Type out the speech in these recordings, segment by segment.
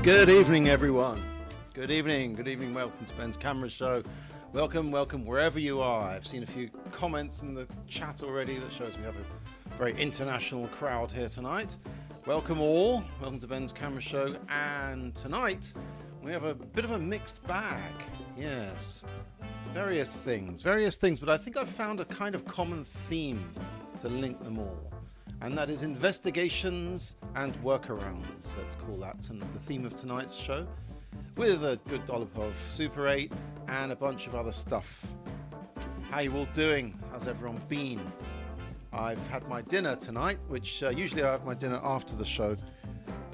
Good evening, everyone. Good evening. Welcome to Ben's Camera Show. Welcome wherever you are. I've seen a few comments in the chat already that shows we have a very international crowd here tonight. Welcome all. Welcome to Ben's Camera Show. And tonight we have a bit of a mixed bag. Yes, various things. But I think I've found a kind of common theme to link them all. And that is investigations and workarounds. Let's call that the theme of tonight's show, with a good dollop of Super 8 and a bunch of other stuff. How you all doing? How's everyone been? I've had my dinner tonight, which usually I have my dinner after the show,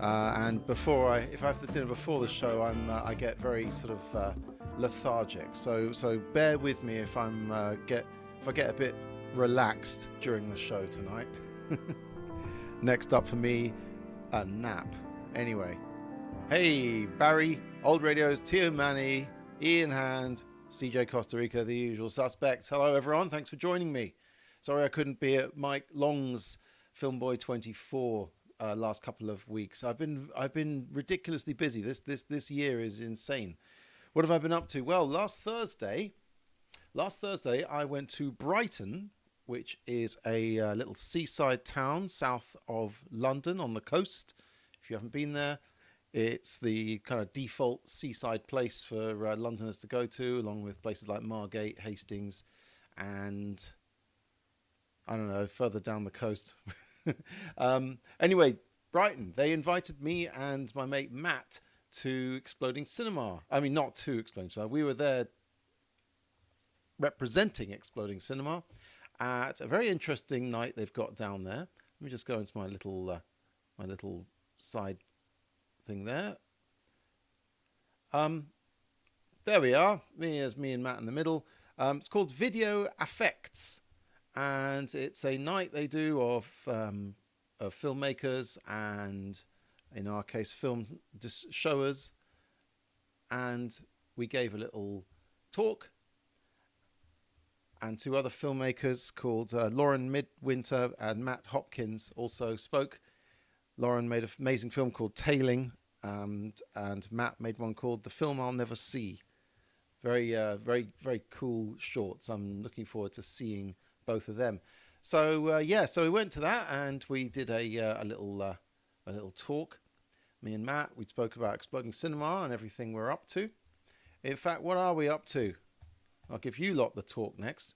and if I have the dinner before the show, I get very sort of lethargic. So bear with me if I get a bit relaxed during the show tonight. Next up for me, a nap. Anyway, hey Barry, Old Radio's Tio Manny, Ian Hand, CJ Costa Rica, the usual suspects. Hello everyone, thanks for joining me. Sorry I couldn't be at Mike Long's Filmboy 24 last couple of weeks. I've been ridiculously busy. This year is insane. What have I been up to? Well, last Thursday I went to Brighton, which is a little seaside town south of London on the coast. If you haven't been there, it's the kind of default seaside place for Londoners to go to, along with places like Margate, Hastings, and I don't know, further down the coast. Anyway, Brighton, they invited me and my mate Matt to Exploding Cinema. I mean, not to Exploding Cinema. We were there representing Exploding Cinema at a very interesting night they've got down there. Let me just go into my little side thing there. There we are. Me and Matt in the middle. It's called Video Affects, and it's a night they do of filmmakers and, in our case, film showers. And we gave a little talk. And two other filmmakers called Lauren Midwinter and Matt Hopkins also spoke. Lauren made an amazing film called Tailing, and Matt made one called The Film I'll Never See. Very cool shorts. I'm looking forward to seeing both of them. So so we went to that and we did a little talk. Me and Matt, we spoke about Exploding Cinema and everything we're up to. In fact, what are we up to? I'll give you lot the talk next.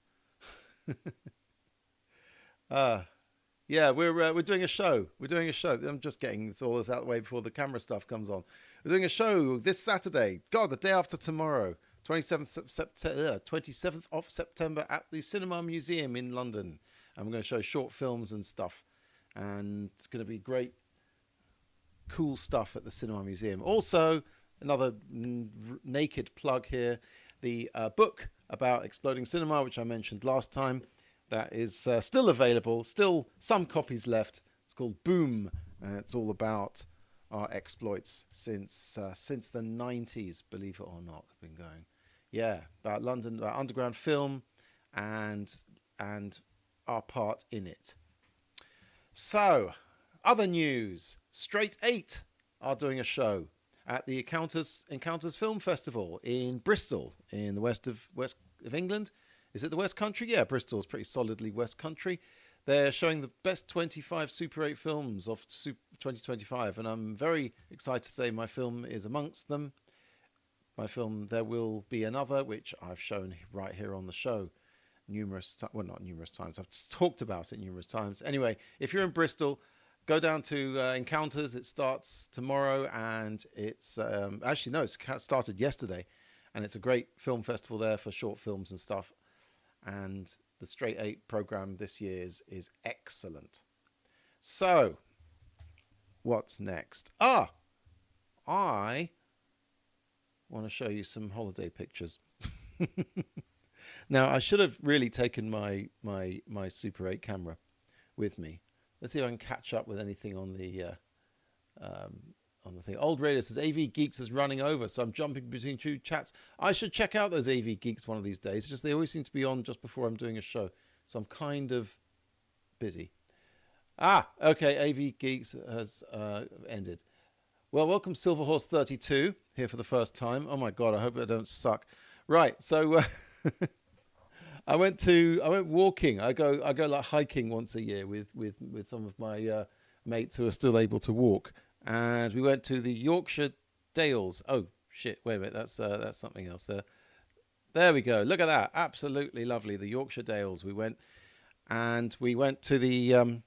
Yeah, we're doing a show. I'm just getting all this out of the way before the camera stuff comes on. We're doing a show this Saturday. God, the day after tomorrow, 27th of September at the Cinema Museum in London. And we're going to show short films and stuff. And it's going to be great, cool stuff at the Cinema Museum. Also, another naked plug here. The book about Exploding Cinema, which I mentioned last time, that is still available, still some copies left. It's called Boom, and it's all about our exploits since the 90s, believe it or not, have been going. Yeah, about London, about underground film, and our part in it. So, other news: Straight 8 are doing a show at the Encounters Film Festival in Bristol, in the west of England. Is it the West Country? Yeah, Bristol's pretty solidly West Country. They're showing the best 25 Super 8 films of 2025, and I'm very excited to say my film is amongst them. My film, There Will Be Another, which I've shown right here on the show not numerous times. I've talked about it numerous times. Anyway, if you're in Bristol, go down to Encounters. It starts tomorrow, and it's it started yesterday, and it's a great film festival there for short films and stuff. And the Straight 8 program this year is excellent. So, what's next? I want to show you some holiday pictures. Now, I should have really taken my Super 8 camera with me. Let's see if I can catch up with anything on the thing. Old Radio says AV Geeks is running over, so I'm jumping between two chats. I should check out those AV Geeks one of these days. It's just they always seem to be on just before I'm doing a show, so I'm kind of busy. Okay, AV Geeks has ended. Well, welcome Silverhorse32 here for the first time. Oh my God, I hope I don't suck. Right, so I went walking. I go like hiking once a year with some of my mates who are still able to walk, and we went to the Yorkshire Dales. Oh shit! Wait a minute, that's something else. There we go. Look at that. Absolutely lovely. The Yorkshire Dales. We went to the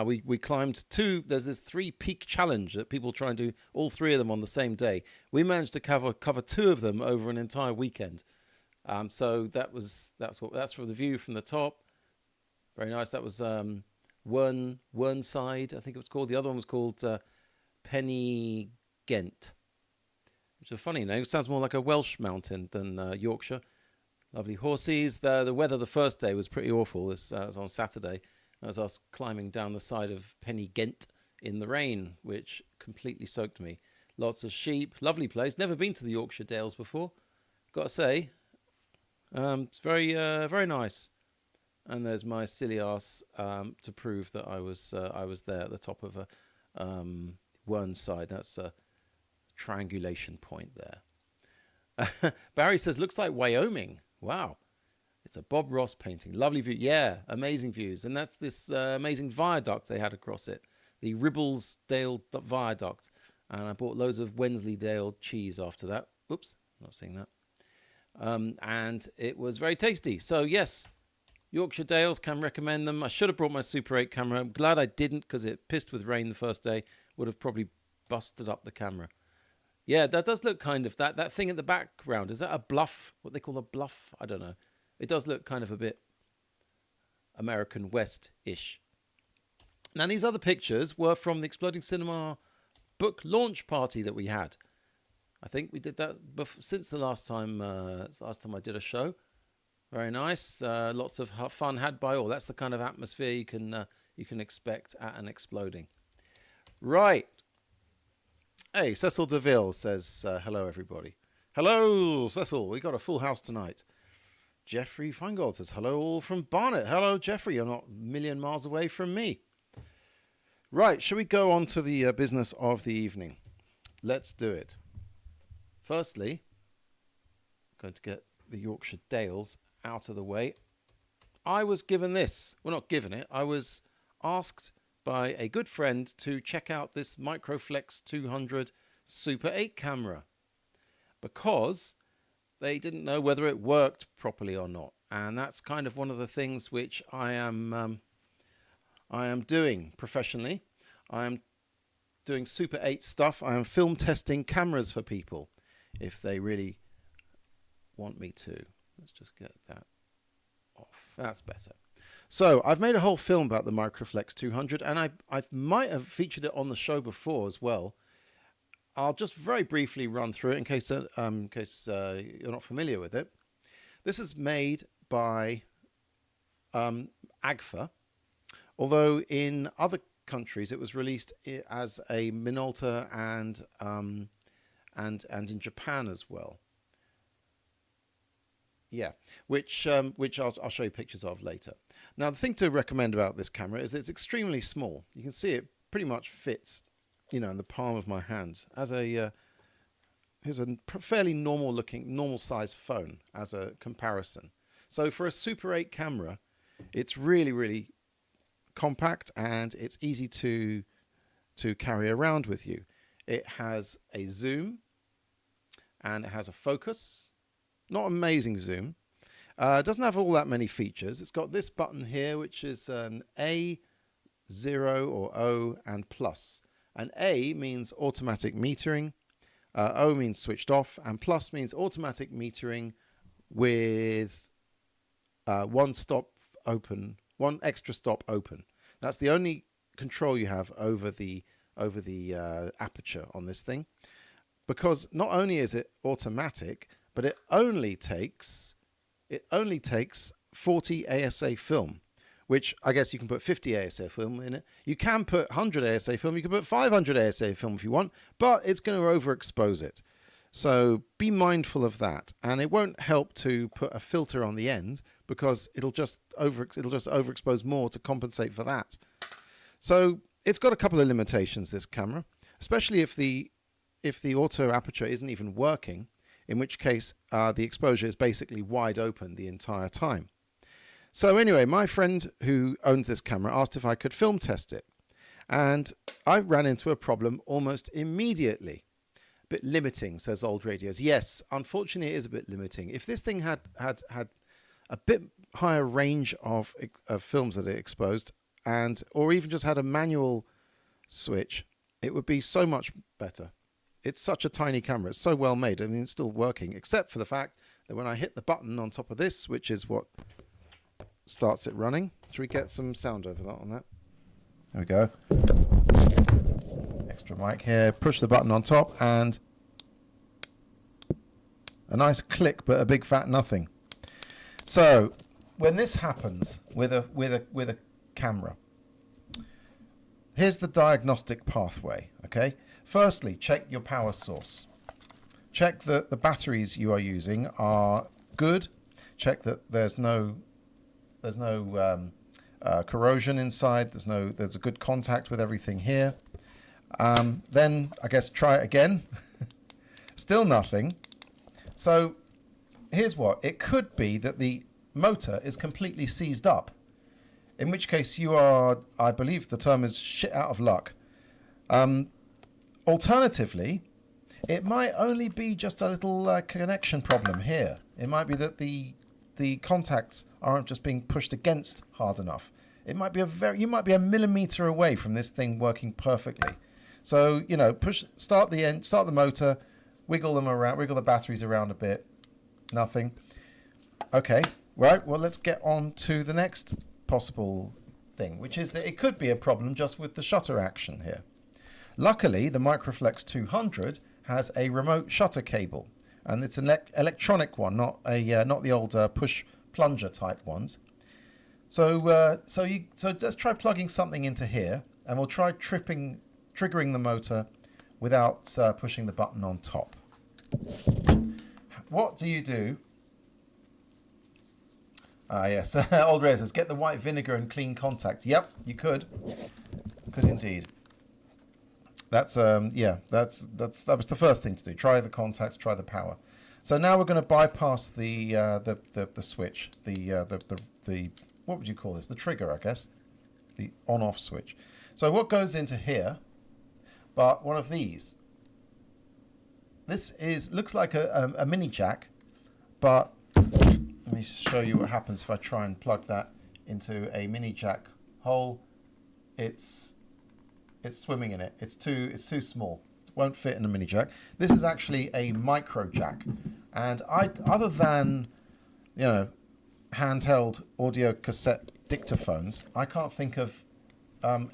we climbed there's this 3 peak challenge that people try and do all 3 of them on the same day. We managed to cover 2 of them over an entire weekend. So that's for the view from the top. Very nice. That was Whernside, I think it was called. The other one was called Penny Ghent, which is a funny name. It sounds more like a Welsh mountain than Yorkshire. Lovely horses. The weather the first day was pretty awful. It was on Saturday. It was us climbing down the side of Penny Ghent in the rain, which completely soaked me. Lots of sheep. Lovely place. Never been to the Yorkshire Dales before, got to say. It's very nice. And there's my silly ass to prove that I was there at the top of a Whernside. That's a triangulation point there. Barry says, looks like Wyoming. Wow. It's a Bob Ross painting. Lovely view. Yeah, amazing views. And that's this amazing viaduct they had across it. The Ribblesdale Viaduct. And I bought loads of Wensleydale cheese after that. Oops, not seeing that. And it was very tasty. So yes, Yorkshire Dales, can recommend them. I should have brought my Super 8 camera. I'm glad I didn't, because it pissed with rain the first day. Would have probably busted up the camera. Yeah, that does look kind of, that thing at the background. Is that a bluff? What they call a bluff? I don't know. It does look kind of a bit American West-ish. Now, these other pictures were from the Exploding Cinema book launch party that we had. I think we did that since the last time I did a show. Very nice. Lots of fun had by all. That's the kind of atmosphere you can expect at an Exploding. Right. Hey, Cecil DeVille says, hello, everybody. Hello, Cecil. We got a full house tonight. Jeffrey Feingold says, hello, all from Barnet. Hello, Jeffrey. You're not a million miles away from me. Right. Shall we go on to the business of the evening? Let's do it. Firstly, I'm going to get the Yorkshire Dales out of the way. I was given this. Well, not given it. I was asked by a good friend to check out this Microflex 200 Super 8 camera, because they didn't know whether it worked properly or not. And that's kind of one of the things which I am doing professionally. I am doing Super 8 stuff. I am film testing cameras for people if they really want me to. Let's just get that off. That's better. So I've made a whole film about the Microflex 200, and I might have featured it on the show before as well. I'll just very briefly run through it in case you're not familiar with it. This is made by Agfa, although in other countries it was released as a Minolta and in Japan as well. Yeah, which I'll show you pictures of later. Now, the thing to recommend about this camera is it's extremely small. You can see it pretty much fits, in the palm of my hand. Here's a fairly normal size phone as a comparison. So for a Super 8 camera, it's really, really compact, and it's easy to carry around with you. It has a zoom, and it has a focus. Not amazing zoom. It doesn't have all that many features. It's got this button here, which is an A, 0 or O, and plus. And A means automatic metering, O means switched off, and plus means automatic metering with one extra stop open. That's the only control you have over the aperture on this thing, because not only is it automatic, but it only takes 40 ASA film, which I guess you can put 50 ASA film in it. You can put 100 ASA film. You can put 500 ASA film if you want, but it's going to overexpose it. So be mindful of that. And it won't help to put a filter on the end, because it'll just overexpose more to compensate for that. So it's got a couple of limitations, this camera, especially if the if the auto aperture isn't even working, in which case the exposure is basically wide open the entire time. So anyway, my friend who owns this camera asked if I could film test it. And I ran into a problem almost immediately. A bit limiting, says Old Radios. Yes, unfortunately it is a bit limiting. If this thing had a bit higher range of films that it exposed, or even just had a manual switch, it would be so much better. It's such a tiny camera. It's so well made. I mean, it's still working, except for the fact that when I hit the button on top of this, which is what starts it running. Should we get some sound over that on that? There we go. Extra mic here. Push the button on top and a nice click, but a big fat nothing. So when this happens with a camera, here's the diagnostic pathway. Okay. Firstly, check your power source. Check that the batteries you are using are good. Check that there's no corrosion inside. There's a good contact with everything here. Then I guess try it again. Still nothing. So here's what it could be: that the motor is completely seized up, in which case you are, I believe the term is, shit out of luck. Alternatively, it might only be just a little connection problem here. It might be that the contacts aren't just being pushed against hard enough. It might be you might be a millimeter away from this thing working perfectly. So, you know, start the motor, wiggle the batteries around a bit. Nothing. Okay, right. Well, let's get on to the next possible thing, which is that it could be a problem just with the shutter action here. Luckily, the Microflex 200 has a remote shutter cable, and it's an electronic one, not the old push plunger type ones. So let's try plugging something into here, and we'll try triggering the motor without pushing the button on top. What do you do? Yes, Old Ray says, get the white vinegar and clean contacts. Yep, you could indeed. That was the first thing to do. Try the contacts, try the power. So now we're going to bypass the switch, the what would you call this? The trigger, I guess, the on-off switch. So what goes into here? But one of these. This looks like a mini jack, but let me show you what happens if I try and plug that into a mini jack hole. It's swimming in it. It's too small. It won't fit in a mini jack. This is actually a micro jack, and other than, you know, handheld audio cassette dictaphones, I can't think of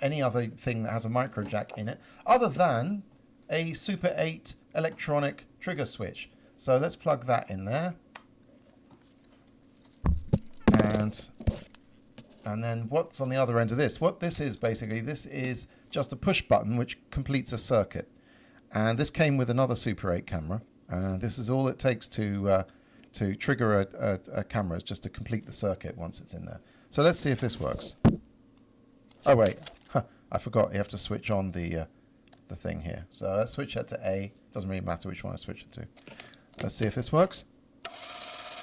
any other thing that has a micro jack in it other than a Super 8 electronic trigger switch. So let's plug that in there, and then what's on the other end of this? What this is basically, this is just a push button which completes a circuit, and this came with another Super 8 camera, and this is all it takes to trigger a camera, is just to complete the circuit once it's in there. So let's see if this works. Oh wait, I forgot, you have to switch on the thing here. So let's switch that to A. Doesn't really matter which one I switch it to. Let's see if this works.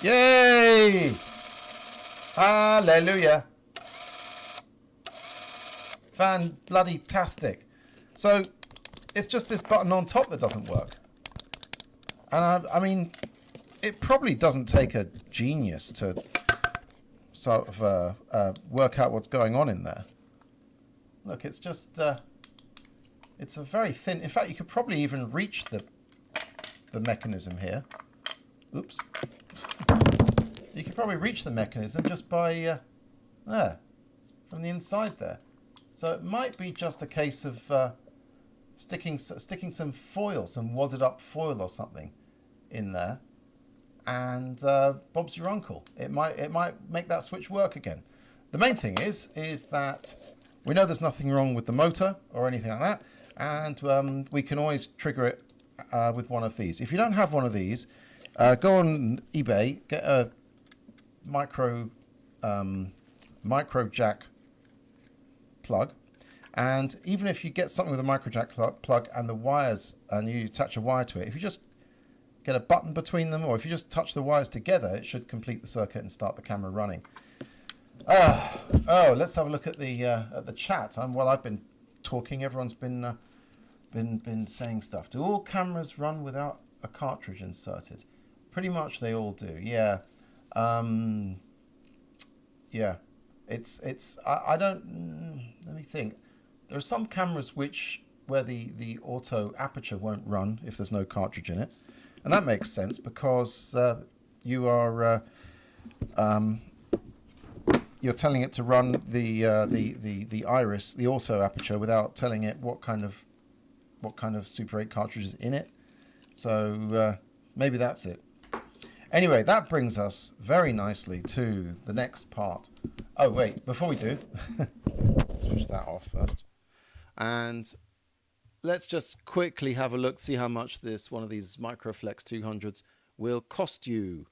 Yay! Hallelujah! Fan-bloody-tastic. So it's just this button on top that doesn't work. And I mean, it probably doesn't take a genius to sort of work out what's going on in there. Look, it's just, it's a very thin, in fact, you could probably even reach the mechanism here. Oops. You could probably reach the mechanism just by, there, from the inside there. So it might be just a case of sticking some foil, some wadded up foil or something in there, and Bob's your uncle. It might make that switch work again. The main thing is that we know there's nothing wrong with the motor or anything like that, and we can always trigger it with one of these. If you don't have one of these, go on eBay, get a micro jack plug, And even if you get something with a micro jack plug and the wires, and you attach a wire to it, if you just get a button between them, or if you just touch the wires together, it should complete the circuit and start the camera running. Oh, let's have a look at the chat. While I've been talking, everyone's been saying stuff. Do all cameras run without a cartridge inserted? Pretty much they all do. Yeah. Yeah. I don't. Let me think. There are some cameras where the auto aperture won't run if there's no cartridge in it, and that makes sense because you are you're telling it to run the iris, the auto aperture, without telling it what kind of Super 8 cartridge is in it. So maybe that's it. Anyway, that brings us very nicely to the next part. Oh wait, before we do, switch that off first. And let's just quickly have a look, see how much one of these Microflex 200s will cost you.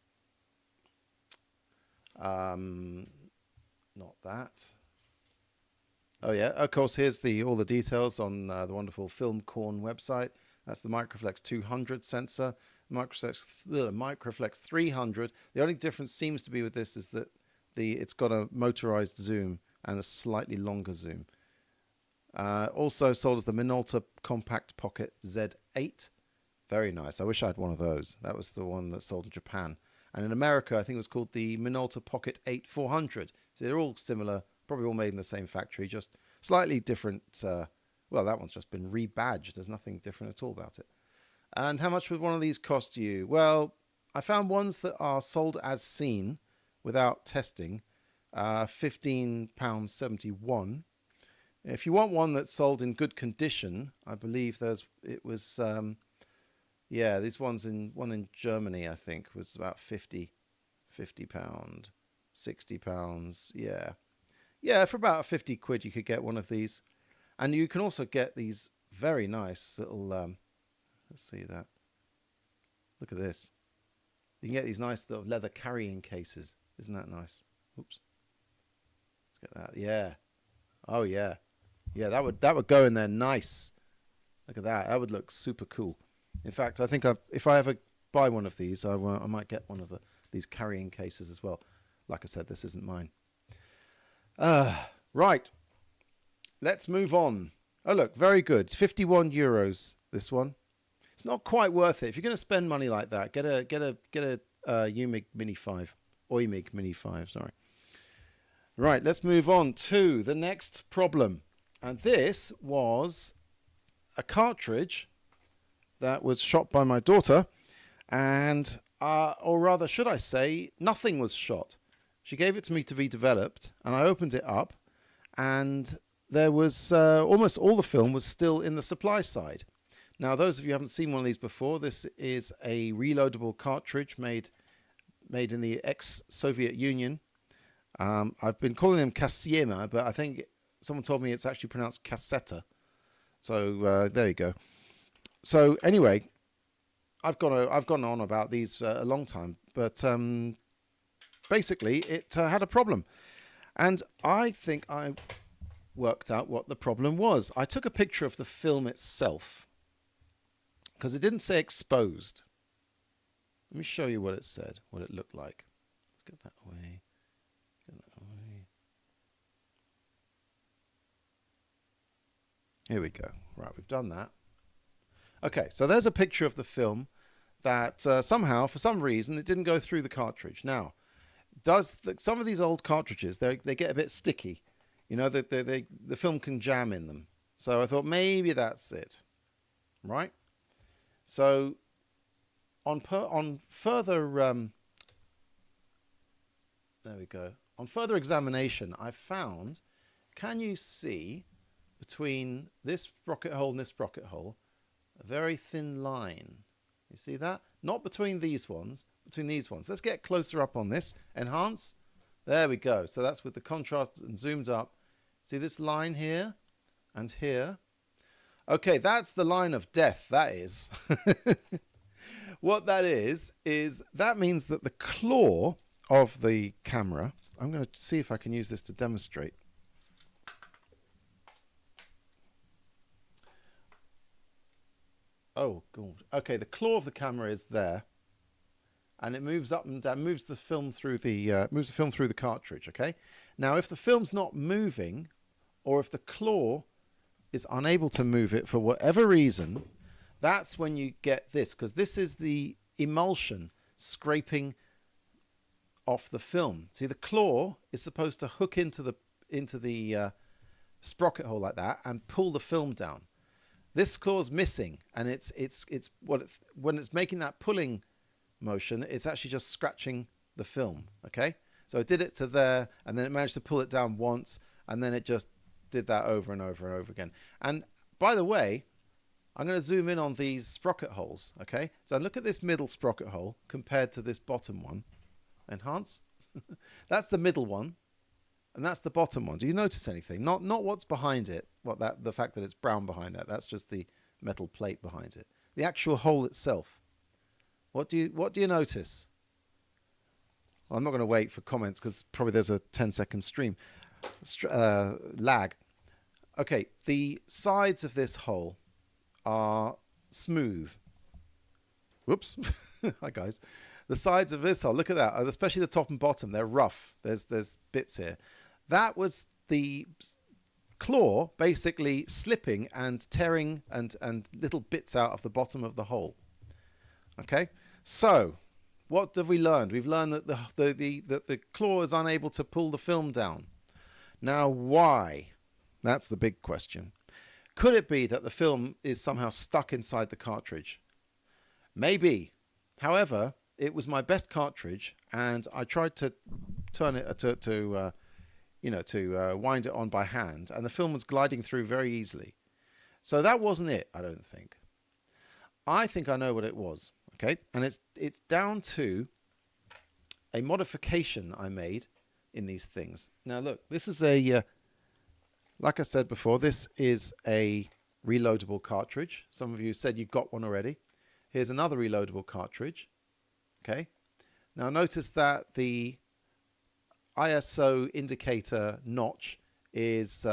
Not that. Oh yeah, of course, here's all the details on the wonderful Filmcorn website. That's the Microflex 200 sensor. Microflex 300. The only difference seems to be with this is that it's got a motorized zoom and a slightly longer zoom. Also sold as the Minolta Compact Pocket Z8. Very nice. I wish I had one of those. That was the one that sold in Japan. And in America, I think it was called the Minolta Pocket 8 400. So they're all similar, probably all made in the same factory, just slightly different. Well, that one's just been rebadged. There's nothing different at all about it. And how much would one of these cost you? Well, I found ones that are sold as seen without testing, £15.71. If you want one that's sold in good condition, I believe these ones one in Germany, I think, was about £50, £60, £60. Yeah, for about 50 quid you could get one of these. And you can also get these very nice little, let's see that. Look at this. You can get these nice little leather carrying cases. Isn't that nice? Oops. Let's get that. Yeah. Oh yeah. Yeah, that would go in there nice. Look at that. That would look super cool. In fact, I think if I ever buy one of these, I might get one of these carrying cases as well. Like I said, this isn't mine. Right. Let's move on. Oh, look, very good. 51 euros, this one. It's not quite worth it. If you're going to spend money like that, get a UMIG Mini 5. OIMIG Mini 5, sorry. Right, let's move on to the next problem. And this was a cartridge that was shot by my daughter. And, or rather, should I say, nothing was shot. She gave it to me to be developed, and I opened it up, and there was almost all the film was still in the supply side. Now, those of you who haven't seen one of these before, this is a reloadable cartridge made in the ex-Soviet Union. I've been calling them Kasiema, but I think someone told me it's actually pronounced cassetta. So there you go. So anyway, I've gone on about these a long time, but basically it had a problem, and I think I worked out what the problem was. I took a picture of the film itself because it didn't say exposed. Let me show you what it said, what it looked like. Let's get that away. Here we go. Right, we've done that. Okay, so there's a picture of the film that somehow, for some reason, it didn't go through the cartridge. Now, some of these old cartridges, they get a bit sticky. You know, the film can jam in them. So I thought maybe that's it, right? So on further there we go. On further examination, I found, can you see between this sprocket hole and this sprocket hole a very thin line? You see that? Not between these ones, between these ones. Let's get closer up on this. Enhance. There we go. So that's with the contrast and zoomed up. See this line here and here? Okay, that's the line of death, that is. What that is that means that the claw of the camera, I'm going to see if I can use this to demonstrate. Oh, God. Okay, the claw of the camera is there, and it moves up and down, moves the film through the cartridge. Okay. Now, if the film's not moving, or if the claw is unable to move it for whatever reason, that's when you get this, because this is the emulsion scraping off the film. See, the claw is supposed to hook into the sprocket hole like that and pull the film down. This claw's missing, and when it's making that pulling motion, it's actually just scratching the film. Okay, so it did it to there, and then it managed to pull it down once, and then it just did that over and over and over again. And by the way, I'm going to zoom in on these sprocket holes. Okay, so look at this middle sprocket hole compared to this bottom one. Enhance. That's the middle one, and that's the bottom one. Do you notice anything? Not what's behind it. The fact that it's brown behind that. That's just the metal plate behind it. The actual hole itself. What do you notice? Well, I'm not going to wait for comments because probably there's a 10-second stream lag. Okay, the sides of this hole are smooth. Whoops. Hi guys. The sides of this hole, look at that, especially the top and bottom, they're rough. There's bits here. That was the claw basically slipping and tearing and little bits out of the bottom of the hole. Okay, so what have we learned? We've learned that the claw is unable to pull the film down. Now, why? That's the big question. Could it be that the film is somehow stuck inside the cartridge? Maybe. However, it was my best cartridge, and I tried to turn it to wind it on by hand, and the film was gliding through very easily. So that wasn't it, I don't think. I think I know what it was. Okay, and it's down to a modification I made in these things. Now look, this is like I said before, this is a reloadable cartridge. Some of you said you've got one already. Here's another reloadable cartridge. Okay, now notice that the ISO indicator notch is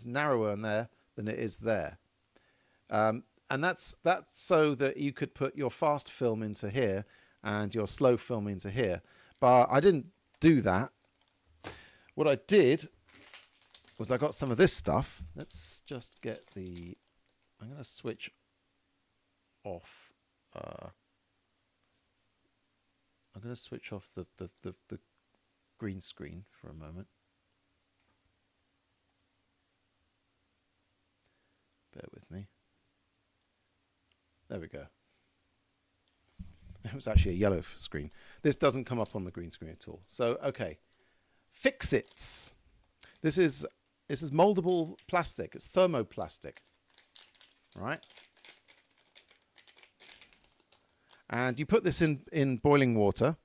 narrower in there than it is there. And that's so that you could put your fast film into here and your slow film into here. But I didn't do that. What I did was I got some of this stuff. Let's just get the... I'm going to switch off... I'm going to switch off the green screen for a moment. Bear with me. There we go. It was actually a yellow screen. This doesn't come up on the green screen at all. So, okay. Fix-Its. This is moldable plastic. It's thermoplastic. Right? And you put this in boiling water,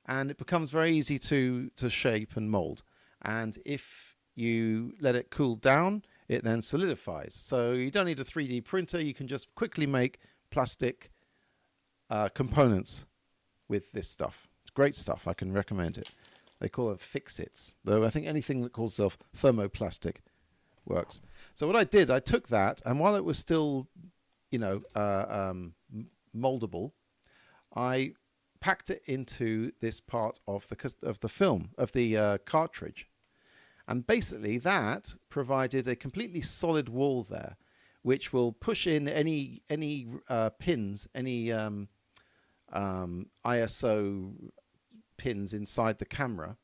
and it becomes very easy to shape and mold. And if you let it cool down, it then solidifies. So you don't need a 3D printer. You can just quickly make plastic components with this stuff. It's great stuff. I can recommend it. They call it Fix-Its, though I think anything that calls itself thermoplastic works. So what I did, I took that, and while it was still, moldable, I packed it into this part of the film, of the cartridge. And basically that provided a completely solid wall there, which will push in any pins, any ISO pins inside the camera.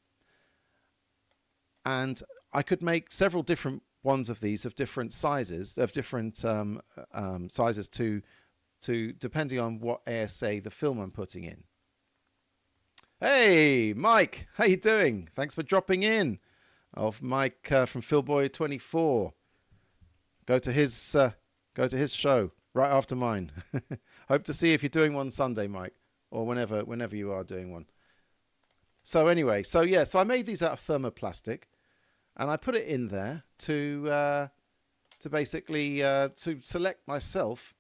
And I could make several different ones of these of different sizes, sizes to depending on what ASA the film I'm putting in. Hey, Mike, how you doing? Thanks for dropping in. Of Mike from Philboy24. Go to his show right after mine. Hope to see if you're doing one Sunday, Mike, or whenever you are doing one. So anyway, so I made these out of thermoplastic, and I put it in there to basically to select myself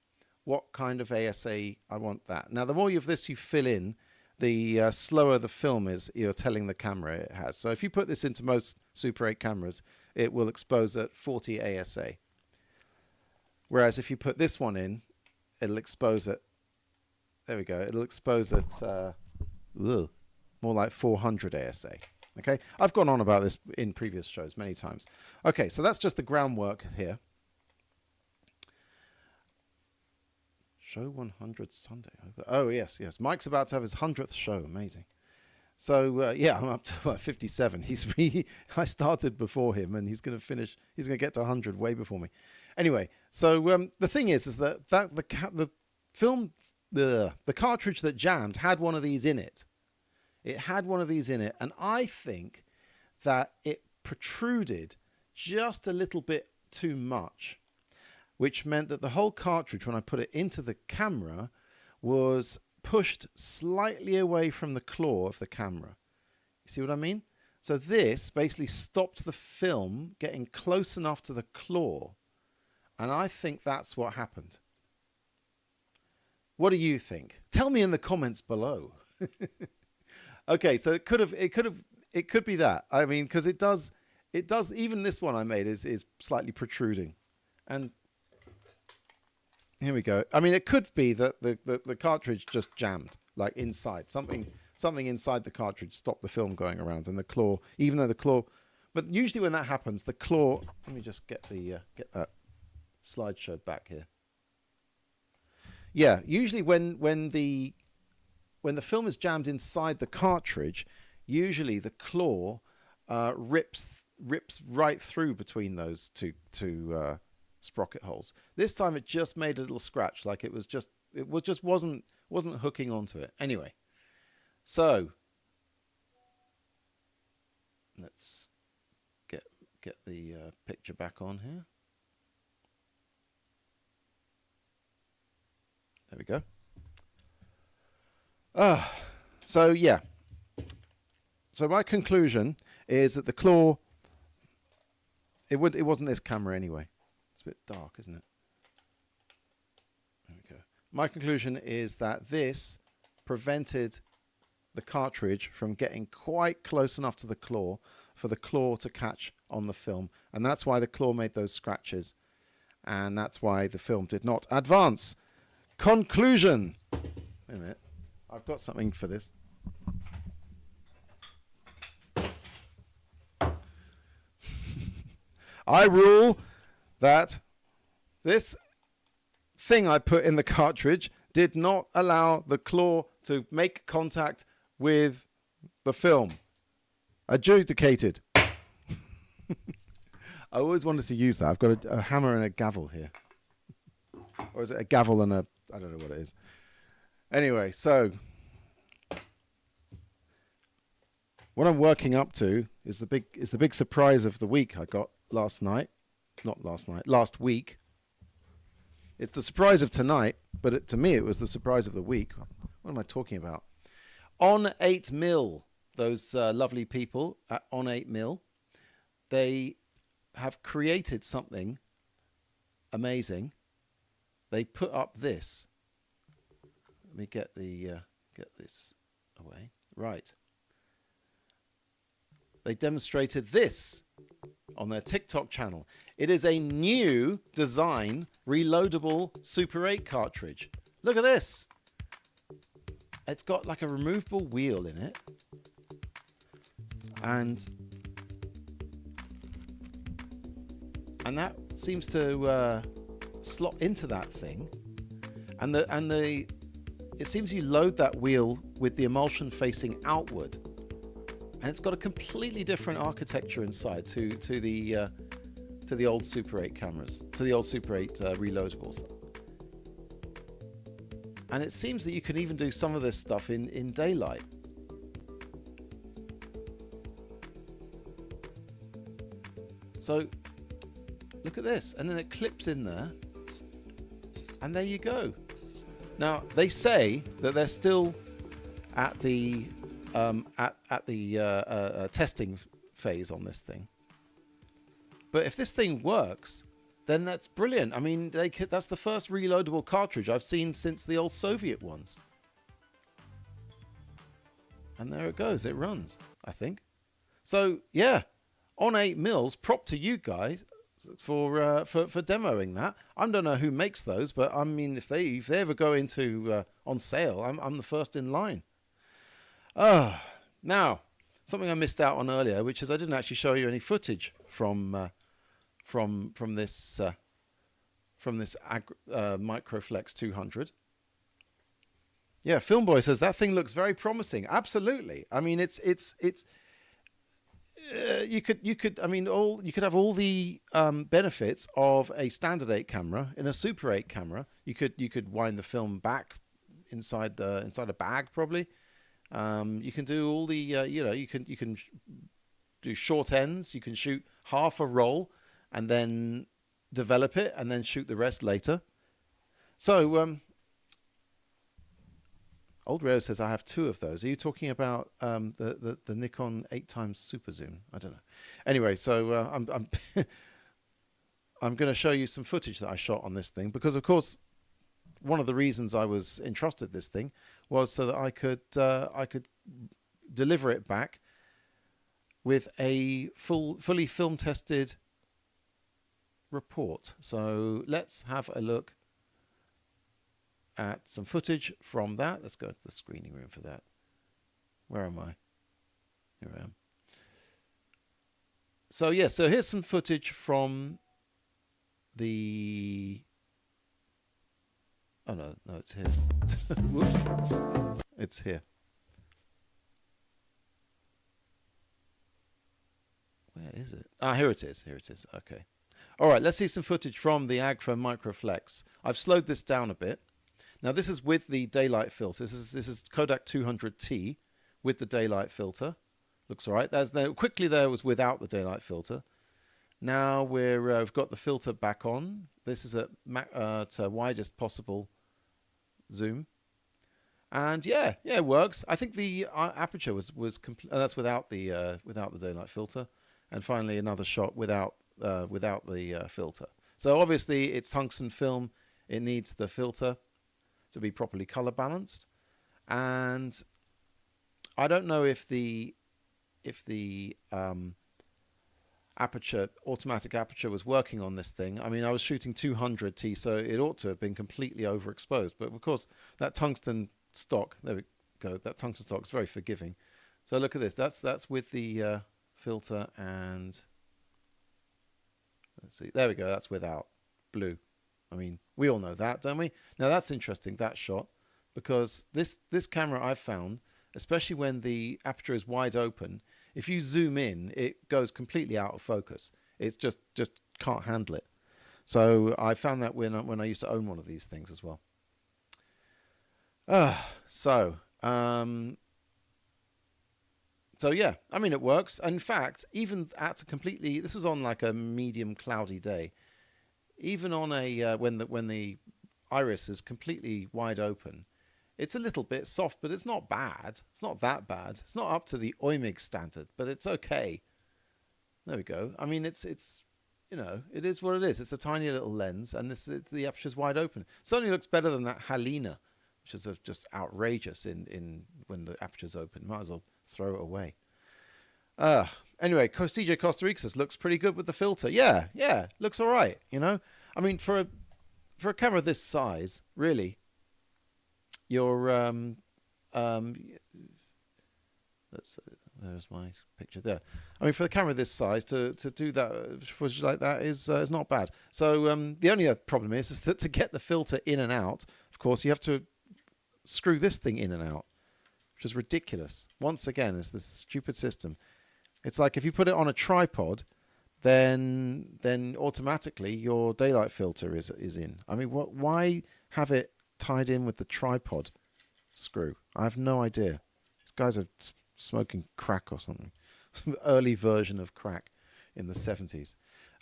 what kind of ASA I want that. Now, the more of this you fill in, the slower the film is you're telling the camera it has. So if you put this into most Super 8 cameras, it will expose at 40 ASA. Whereas if you put this one in, it'll expose it. There we go. It'll expose it more like 400 ASA. Okay, I've gone on about this in previous shows many times. Okay, so that's just the groundwork here. Show 100 Sunday. Oh, yes, yes. Mike's about to have his 100th show. Amazing. So, yeah, I'm up to 57. I started before him, and he's going to finish. He's going to get to 100 way before me. Anyway, so the thing is that the cartridge that jammed had one of these in it. It had one of these in it, and I think that it protruded just a little bit too much, which meant that the whole cartridge, when I put it into the camera, was pushed slightly away from the claw of the camera. You see what I mean? So this basically stopped the film getting close enough to the claw, and I think that's what happened. What do you think? Tell me in the comments below. Okay, so it could be that. I mean, because it does. Even this one I made is slightly protruding, and here we go. I mean, it could be that the cartridge just jammed, like inside something inside the cartridge stopped the film going around, and the claw, even though the claw, but usually when that happens, the claw. Let me just get that slideshow back here. Yeah, usually when the film is jammed inside the cartridge, usually the claw rips right through between those two sprocket holes. This time it just made a little scratch, like it wasn't hooking onto it. Anyway, so let's get the picture back on here. There we go. So yeah. So my conclusion is that the claw, it wasn't this camera anyway. It's a bit dark, isn't it? There we go. My conclusion is that this prevented the cartridge from getting quite close enough to the claw for the claw to catch on the film, and that's why the claw made those scratches, and that's why the film did not advance. Conclusion. Wait a minute. I've got something for this. I rule that this thing I put in the cartridge did not allow the claw to make contact with the film. Adjudicated. I always wanted to use that. I've got a hammer and a gavel here. Or is it a gavel and a... I don't know what it is. Anyway, so what I'm working up to is the big surprise of the week I got last week. It's the surprise of tonight, but to me it was the surprise of the week. What am I talking about? On 8mm, those lovely people at On 8mm, they have created something amazing. They put up this. Let me get this away. Right. They demonstrated this on their TikTok channel. It is a new design reloadable Super 8 cartridge. Look at this. It's got like a removable wheel in it. And that seems to slot into that thing. And it seems you load that wheel with the emulsion facing outward, and it's got a completely different architecture inside to the old Super 8 cameras, to the old Super 8 reloadables. And it seems that you can even do some of this stuff in daylight. So look at this, and then it clips in there, and there you go. Now they say that they're still at the testing phase on this thing. But if this thing works, then that's brilliant. I mean, that's the first reloadable cartridge I've seen since the old Soviet ones. And there it goes. It runs, I think. So yeah, On 8mm, prop to you guys. for demoing that. I don't know who makes those, but I mean, if they ever go into on sale, I'm the first in line. Now something I missed out on earlier, which is I didn't actually show you any footage from this Microflex 200. Yeah, Filmboy says that thing looks very promising. Absolutely. I mean, it's you could have all the benefits of a standard 8 camera in a Super 8 camera. You could wind the film back inside a bag probably. You can do all the you can do short ends. You can shoot half a roll and then develop it and then shoot the rest later. So Old Rare says I have 2 of those. Are you talking about the Nikon 8x super zoom? I don't know. Anyway, so I'm I'm going to show you some footage that I shot on this thing because, of course, one of the reasons I was entrusted this thing was so that I could deliver it back with a fully film tested report. So let's have a look at some footage from that. Let's go to the screening room for that. Where am I? Here I am. So yeah, so here's some footage from the... Oh no, it's here. Whoops. It's here. Where is it? Ah, here it is. Here it is. Okay. All right, let's see some footage from the Agfa Microflex. I've slowed this down a bit. Now this is with the daylight filter. This is Kodak 200T with the daylight filter. Looks all right. Quickly there was without the daylight filter. Now we've got the filter back on. This is at widest possible zoom, and yeah, it works. I think the aperture was that's without the daylight filter, and finally another shot without the filter. So obviously it's tungsten film. It needs the filter to be properly color balanced, and I don't know if the automatic aperture was working on this thing. I mean, I was shooting 200T, so it ought to have been completely overexposed. But of course, that tungsten stock, there we go, that tungsten stock is very forgiving. So look at this. That's with the filter, and let's see. There we go. That's without blue. I mean, we all know that, don't we? Now that's interesting, that shot, because this camera I've found, especially when the aperture is wide open, if you zoom in, it goes completely out of focus. It's just can't handle it. So I found that when I used to own one of these things as well. So yeah, I mean, it works. In fact, even at a completely, this was on like a medium cloudy day, even on a when the iris is completely wide open, it's a little bit soft, but it's not bad. It's not that bad. It's not up to the OIMIG standard, but it's okay. There we go. I mean, it's it is what it is. It's a tiny little lens, and the aperture's wide open. It certainly looks better than that Halina, which is just outrageous in when the aperture's open. Might as well throw it away. Anyway, CJ Costa Rica says looks pretty good with the filter. Yeah, looks all right. I mean, for a camera this size, really. There's my picture there. I mean, for the camera this size, to do that footage like that is not bad. So the only problem is that to get the filter in and out, of course, you have to screw this thing in and out, which is ridiculous. Once again, it's this stupid system. It's like if you put it on a tripod, then automatically your daylight filter is in. I mean, why have it tied in with the tripod screw? I have no idea. These guys are smoking crack or something. Early version of crack in the 70s.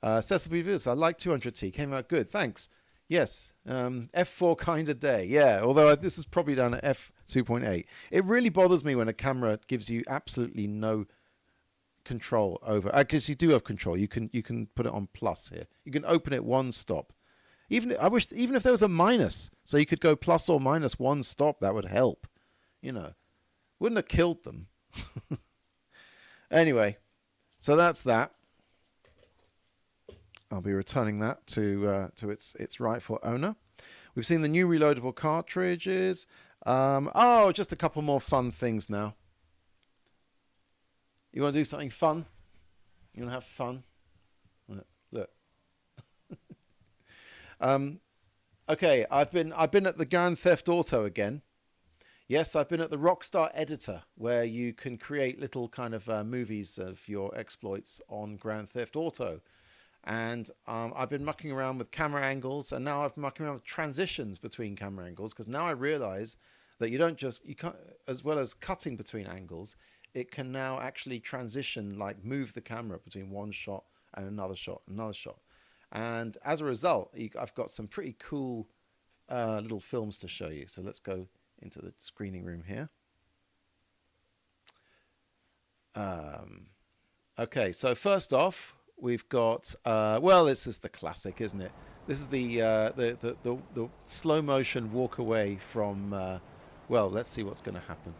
Cecil B. Vivis, I like 200T. Came out good. Thanks. Yes. F4 kind of day. Yeah. Although this is probably done at f2.8. It really bothers me when a camera gives you absolutely no control over. I guess you do have control. You can put it on plus here. You can open it one stop. Even if there was a minus, so you could go plus or minus one stop, that would help. Wouldn't have killed them. Anyway, so that's that. I'll be returning that to its rightful owner. We've seen the new reloadable cartridges. Oh, just a couple more fun things now. You want to do something fun? You want to have fun? Look. Okay, I've been at the Grand Theft Auto again. Yes, I've been at the Rockstar editor, where you can create little kind of movies of your exploits on Grand Theft Auto. And I've been mucking around with camera angles, and now I've been mucking around with transitions between camera angles, because now I realize that you can't, as well as cutting between angles, it can now actually transition, like move the camera between one shot and another shot, And as a result, I've got some pretty cool little films to show you. So let's go into the screening room here. Okay, so first off, we've got well, this is the classic, isn't it? This is the slow motion walk away from. Well, let's see what's going to happen.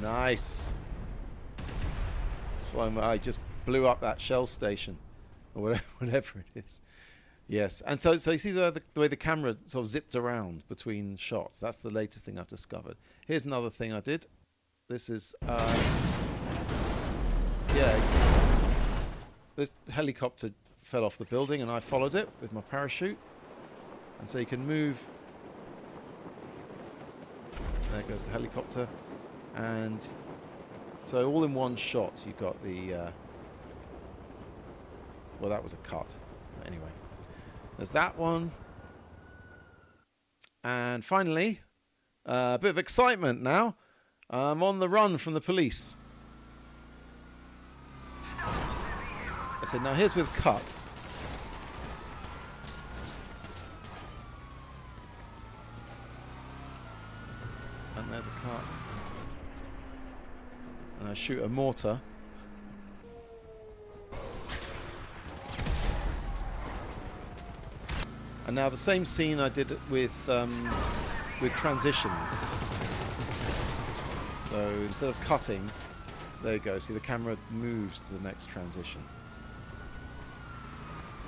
Nice. Slow mo. I just blew up that Shell station, or whatever it is. Yes, and so you see the way the camera sort of zipped around between shots. That's the latest thing I've discovered. Here's another thing I did. This is this helicopter fell off the building, and I followed it with my parachute, and so you can move. There goes the helicopter, and so all in one shot you've got the well, that was a cut anyway. There's that one. And finally, a bit of excitement now. I'm on the run from the police. I said, now here's with cuts. And there's a cut. And I shoot a mortar. And now the same scene I did with transitions. So instead of cutting, there you go. See, the camera moves to the next transition,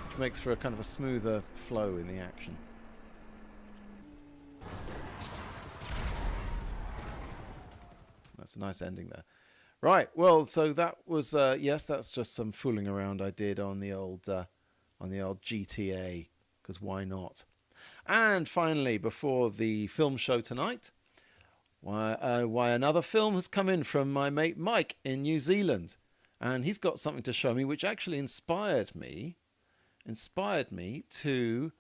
which makes for a kind of a smoother flow in the action. That's a nice ending there. Right. Well, so that was yes, that's just some fooling around I did on the old GTA. Because why not? And finally, before the film show tonight, why another film has come in from my mate Mike in New Zealand, and he's got something to show me, which actually inspired me to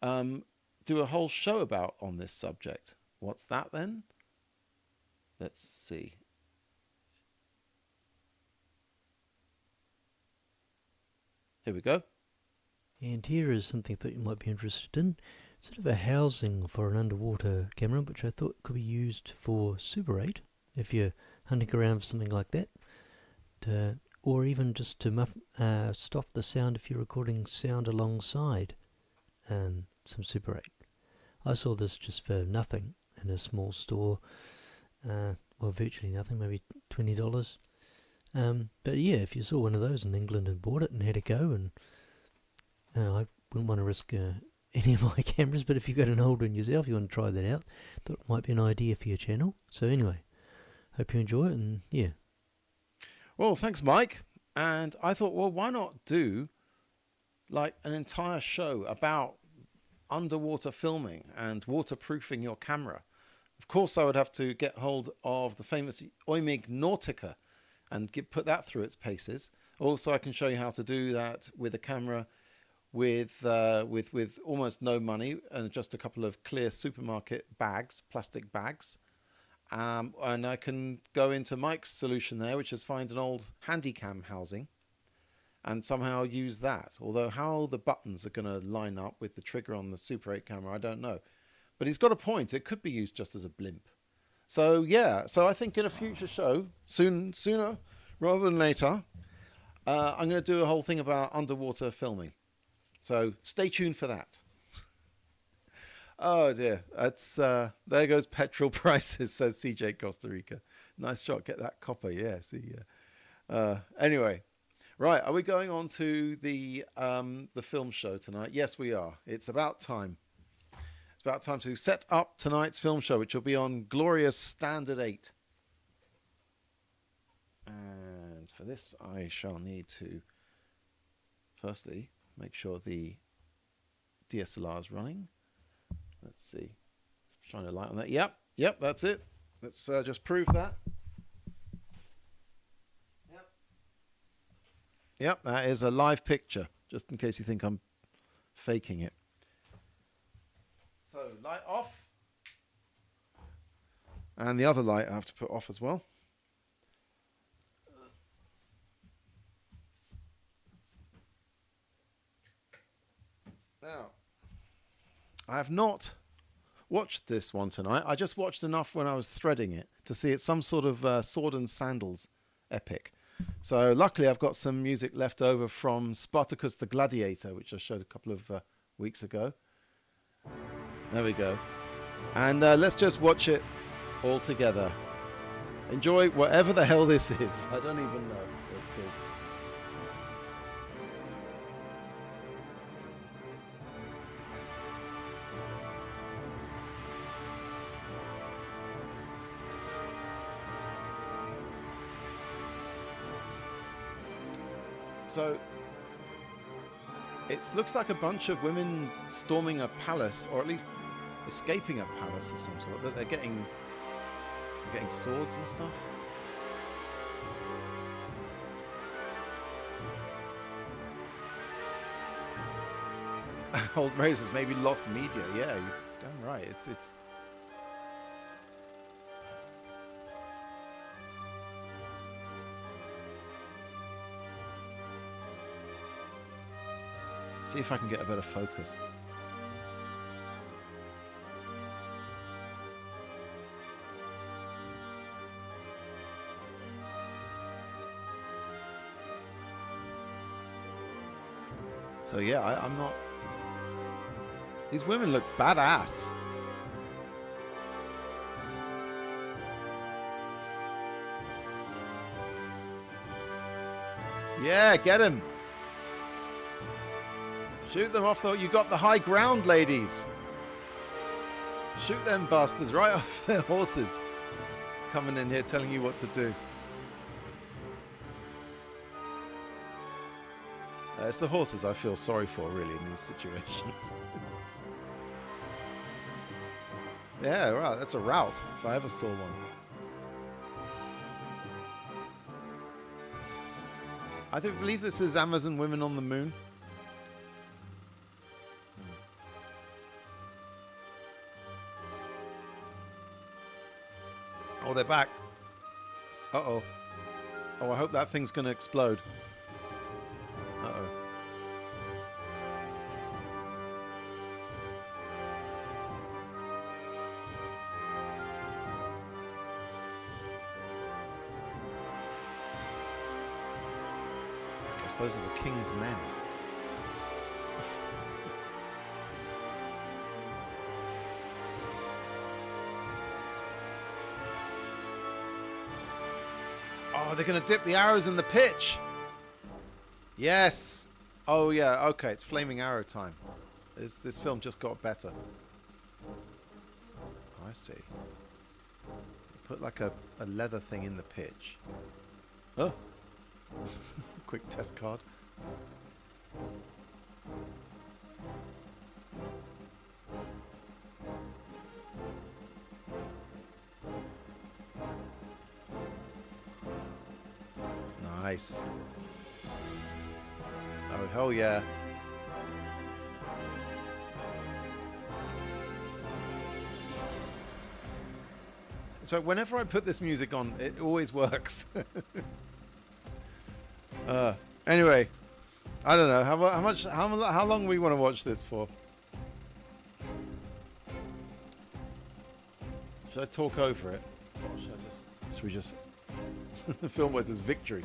do a whole show on this subject. What's that then? Let's see. Here we go. And here is something that you might be interested in. Sort of a housing for an underwater camera, which I thought could be used for Super 8, if you're hunting around for something like that. Or even just to stop the sound if you're recording sound alongside some Super 8. I saw this just for nothing in a small store. Well, virtually nothing, maybe $20. But yeah, if you saw one of those in England and bought it and had a go, and I wouldn't want to risk any of my cameras, but if you've got an old one yourself, you want to try that out, thought it might be an idea for your channel. So anyway, hope you enjoy it, and yeah. Well, thanks, Mike. And I thought, well, why not do like an entire show about underwater filming and waterproofing your camera? Of course, I would have to get hold of the famous Oymig Nautica and put that through its paces. Also, I can show you how to do that with a camera with almost no money and just a couple of clear supermarket bags, plastic bags. And I can go into Mike's solution there, which is find an old handycam housing and somehow use that. Although how the buttons are going to line up with the trigger on the Super 8 camera, I don't know. But he's got a point. It could be used just as a blimp. So yeah, so I think in a future show, sooner rather than later, I'm going to do a whole thing about underwater filming. So stay tuned for that. Oh dear, that's there goes petrol prices, says CJ Costa Rica. Nice shot, get that copper. Yeah, see. Anyway, right, are we going on to the film show tonight? Yes, we are. It's about time. It's about time to set up tonight's film show, which will be on glorious Standard 8. And for this, I shall need to firstly make sure the DSLR is running. Let's see. Shine a light on that. Yep, that's it. Let's just prove that. Yep, that is a live picture, just in case you think I'm faking it. So, light off. And the other light I have to put off as well. Now, I have not watched this one tonight. I just watched enough when I was threading it to see it's some sort of sword and sandals epic. So luckily I've got some music left over from Spartacus the Gladiator, which I showed a couple of weeks ago. There we go. And let's just watch it all together. Enjoy whatever the hell this is. I don't even know. That's good. So, it looks like a bunch of women storming a palace, or at least escaping a palace of some sort. They're getting swords and stuff. Old Mary says maybe lost media. Yeah, you're damn right. It's. See if I can get a better focus. So yeah, I'm not... These women look badass. Yeah, get him. Shoot them off, though. You got the high ground, ladies. Shoot them bastards right off their horses. Coming in here telling you what to do. It's the horses I feel sorry for, really, in these situations. Yeah, right. That's a route, if I ever saw one. I believe this is Amazon Women on the Moon. Oh, they're back. Uh-oh. Oh, I hope that thing's going to explode. Uh-oh. I guess those are the king's men. Oh, they're going to dip the arrows in the pitch. Yes. Oh, yeah. Okay, it's flaming arrow time. This film just got better. Oh, I see. Put like a leather thing in the pitch. Oh. Quick test card. Nice. Oh, hell yeah. So whenever I put this music on, it always works. Anyway, I don't know how long we want to watch this for. Should I talk over it? Or should we just film was his victory?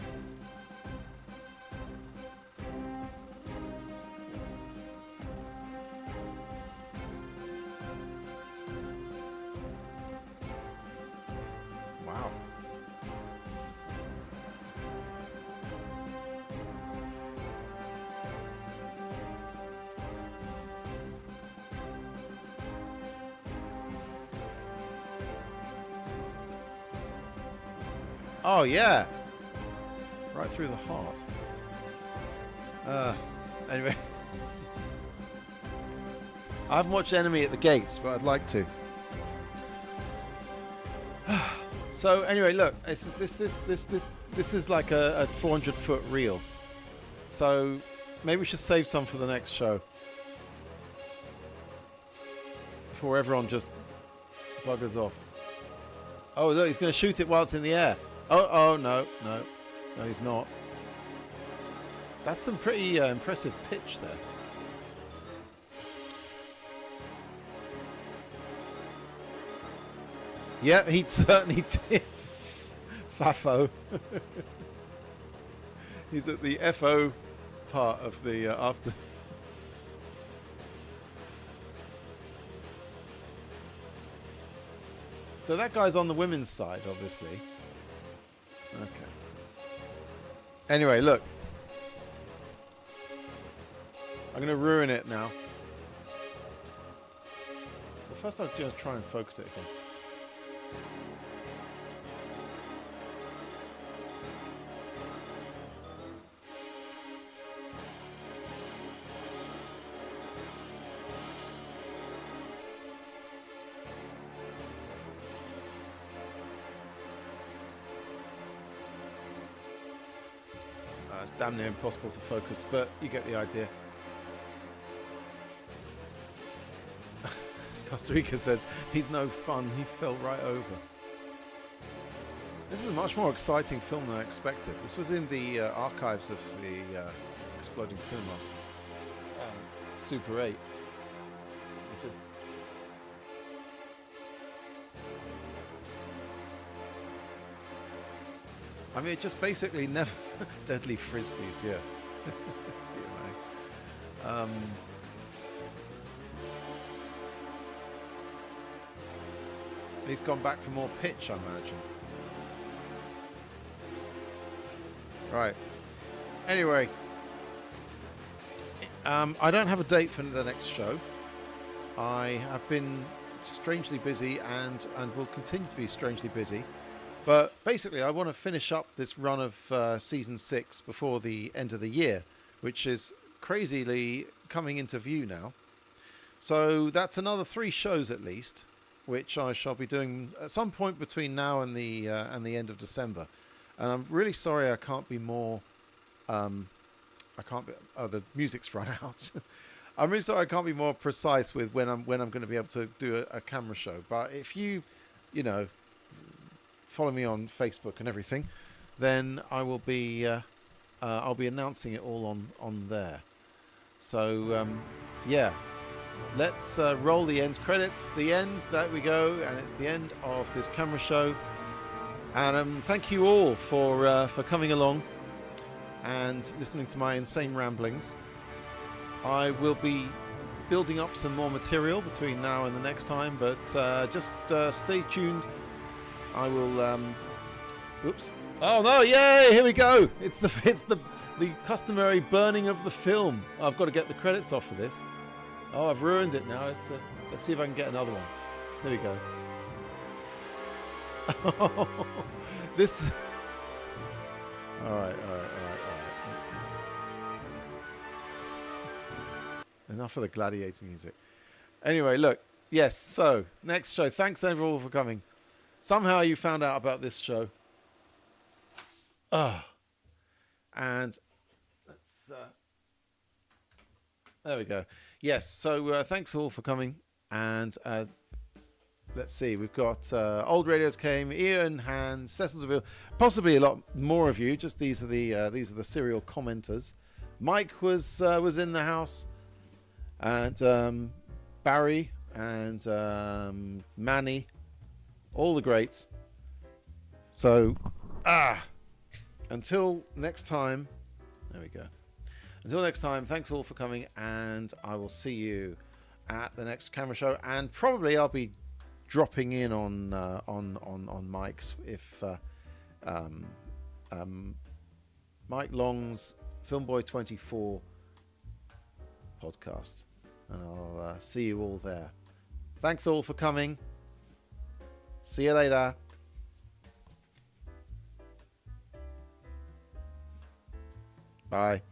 Oh yeah, right through the heart. Anyway, I haven't watched Enemy at the Gates, but I'd like to. So anyway, look, this is like a 400-foot reel. So maybe we should save some for the next show before everyone just buggers off. Oh look, he's going to shoot it while it's in the air. Oh no, he's not. That's some pretty impressive pitch there. Yep, he certainly did. Fafo. He's at the FO part of the after. So that guy's on the women's side, obviously. Okay. Anyway, look. I'm going to ruin it now. Well, first I'm going to try and focus it again. It's damn near impossible to focus, but you get the idea. Costa Rica says, he's no fun, he fell right over. This is a much more exciting film than I expected. This was in the archives of the Exploding Cinemas. Super 8. Just I mean, it just basically never... Deadly Frisbees, yeah. He's gone back for more pitch, I imagine. Right. Anyway. I don't have a date for the next show. I have been strangely busy and will continue to be strangely busy. But basically, I want to finish up this run of Season 6 before the end of the year, which is crazily coming into view now. So that's another 3 shows at least, which I shall be doing at some point between now and the end of December. And I'm really sorry I can't be more... the music's run out. I'm really sorry I can't be more precise with when I'm going to be able to do a camera show. But if you know... follow me on Facebook and everything, then I will be I'll be announcing it all on there. So yeah, let's roll the end credits. The end, there we go, and it's the end of this camera show. And thank you all for coming along and listening to my insane ramblings. I will be building up some more material between now and the next time, but just stay tuned. I will. Oops! Oh no! Yay! Here we go. It's the customary burning of the film. I've got to get the credits off for this. Oh, I've ruined it now. Let's see if I can get another one. There we go. This. All right. Let's see. Enough of the gladiator music. Anyway, look. Yes. So next show. Thanks everyone for coming. Somehow you found out about this show. And let's... there we go. Yes, so thanks all for coming. And let's see, we've got Old Radios came, Ian, Hans, Cecil DeVille, possibly a lot more of you. Just these are the serial commenters. Mike was in the house, and Barry and Manny. All the greats. So, until next time, there we go. Until next time, thanks all for coming, and I will see you at the next camera show. And probably I'll be dropping in on Mike's if Mike Long's Filmboy 24 podcast, and I'll see you all there. Thanks all for coming. See you later. Bye.